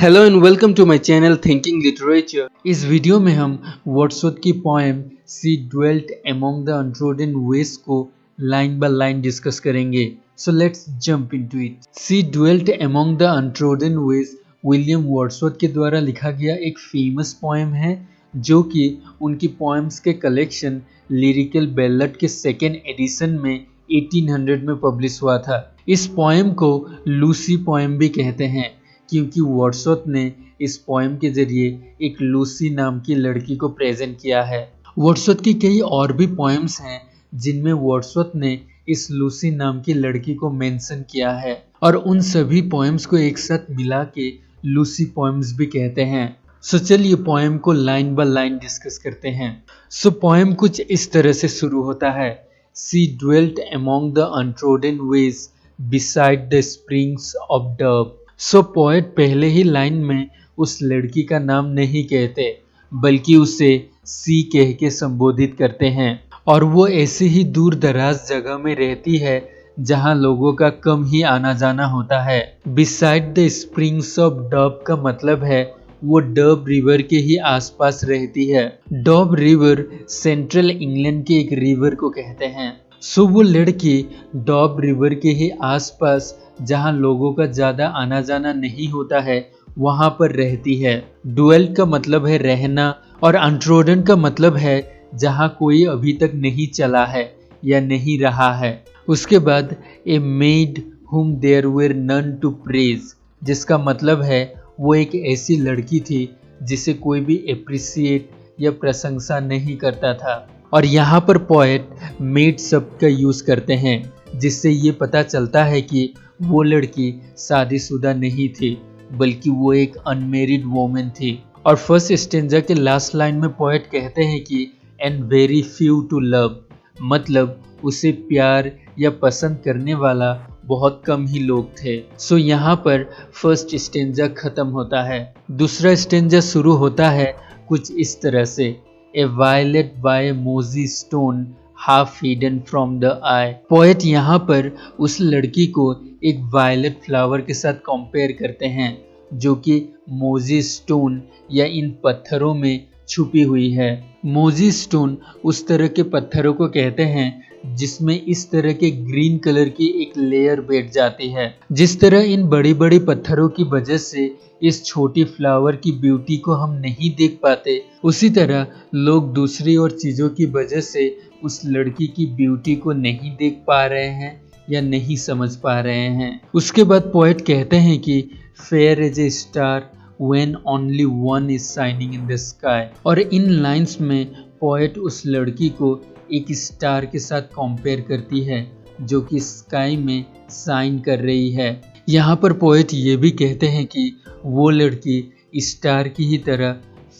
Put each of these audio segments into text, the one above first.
Hello and welcome to my channel thinking literature. इस video में हम वर्ड्सवर्थ की poem she dwelt among the untrodden ways को line by line discuss करेंगे। So let's jump into it. She dwelt among the untrodden ways William Wordsworth के द्वारा लिखा गया एक फेमस पोएम है, जो कि उनकी पोएम्स के कलेक्शन लिरिकल बैलड के सेकेंड एडिशन में 1800 में पब्लिश हुआ था। इस पोएम को लूसी पोएम भी कहते हैं, क्योंकि वर्ड्सवर्थ ने इस पोएम के जरिए एक लूसी नाम की लड़की को प्रेजेंट किया है। वर्ड्सवर्थ की कई और भी पोएम्स हैं जिनमें वर्ड्सवर्थ ने इस लूसी नाम की लड़की को मेंशन किया है, और उन सभी पोएम्स को एक साथ मिला के लूसी पोएम्स भी कहते हैं। सो चलिए पोएम को लाइन बाय लाइन डिस्कस करते हैं। सो पोएम कुछ इस तरह से शुरू होता है। She dwelt among the untrodden ways beside the springs of Dove. So poet पहले ही लाइन में उस लड़की का नाम नहीं कहते, बल्कि उसे सी कह के संबोधित करते हैं, और वो ऐसी ही दूर दराज जगह में रहती है जहां लोगों का कम ही आना जाना होता है। Beside the springs of dub का मतलब है वो डब रिवर के ही आसपास रहती है। डब रिवर सेंट्रल इंग्लैंड के एक रिवर को कहते हैं। सो वो लड़की डब रिवर के ही आसपास जहां लोगों का ज्यादा आना जाना नहीं होता है वहां पर रहती है। डुएल का मतलब है रहना, और अनट्रोडन का मतलब है जहां कोई अभी तक नहीं चला है या नहीं रहा है। उसके बाद a maid whom there were none to praise, जिसका मतलब है वो एक ऐसी लड़की थी जिसे कोई भी एप्रिसिएट या प्रशंसा नहीं करता था। और यहाँ पर पोएट मेड शब्द का यूज करते हैं, जिससे ये पता चलता है कि वो लड़की शादीशुदा नहीं थी, बल्कि वो एक अनमेरिड वोमेन थी। और फर्स्ट स्टेंजा के लास्ट लाइन में पोएट कहते हैं कि and very few to love, मतलब उसे प्यार या पसंद करने वाला बहुत कम ही लोग थे। सो यहाँ पर फर्स्ट स्टेंजा खत्म होता है। दूसरा स्टेंजा शुरू होता है कुछ इस तरह से। A violet by mossy stone half hidden from the eye. Poet यहाँ पर उस लड़की को एक वायलेट फ्लावर के साथ कंपेयर करते हैं, जो कि मोजी स्टोन या इन पत्थरों में छुपी हुई है। मोजी स्टोन उस तरह के पत्थरों को कहते हैं जिसमें इस तरह के ग्रीन कलर की एक लेयर बैठ जाती है। जिस तरह इन बड़ी बड़ी पत्थरों की वजह से इस छोटी फ्लावर की ब्यूटी को हम नहीं देख पाते, उसी तरह लोग दूसरी और चीजों की वजह से उस लड़की की ब्यूटी को नहीं देख पा रहे हैं या नहीं समझ पा रहे हैं। उसके बाद पोएट कहते हैं कि fair as a star when only one is shining in the sky. और इन लाइंस में पोएट उस लड़की को एक स्टार के साथ कंपेयर करती है जो कि स्काई में शाइन कर रही है। यहाँ पर पोएट ये भी कहते हैं कि वो लड़की स्टार की ही तरह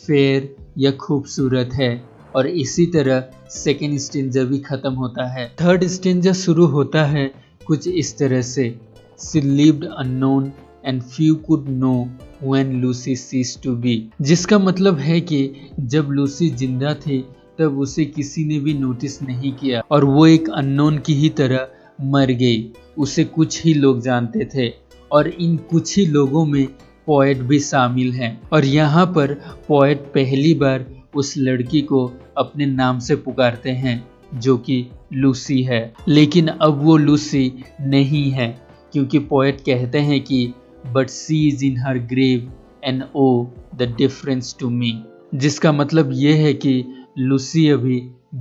फेयर या खूबसूरत है। और इसी तरह सेकेंड स्टेंजा भी खत्म होता है। थर्ड स्टेंजा शुरू होता है कुछ इस तरह से। She lived unknown and few could know when Lucy ceased to be, जिसका मतलब है कि जब लूसी जिंदा थी तब उसे किसी ने भी नोटिस नहीं किया, और वो एक अननोन की ही तरह मर गई। उसे कुछ ही लोग जानते थे, और इन कुछ ही लोगों में पोएट भी शामिल हैं। और यहाँ पर पोएट पहली बार उस लड़की को अपने नाम से पुकारते हैं, जो कि लूसी है। लेकिन अब वो लूसी नहीं है, क्योंकि पोएट कहते हैं कि but she is in her grave and oh the difference to me, जिसका मतलब ये है कि लूसी अभी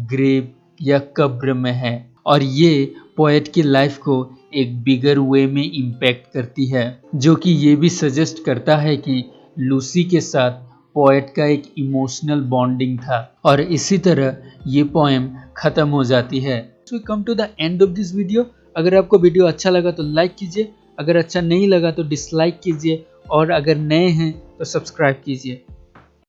ग्रेव या कब्र में है। और ये पोएट की लाइफ को एक बिगर वे में इम्पैक्ट करती है, जो कि ये भी सजेस्ट करता है कि लूसी के साथ पोएट का एक इमोशनल बॉन्डिंग था। और इसी तरह ये पोएम खत्म हो जाती है। So come to the end of this video. अगर आपको वीडियो अच्छा लगा तो लाइक कीजिए, अगर अच्छा नहीं लगा तो डिसलाइक कीजिए, और अगर नए हैं तो सब्सक्राइब कीजिए।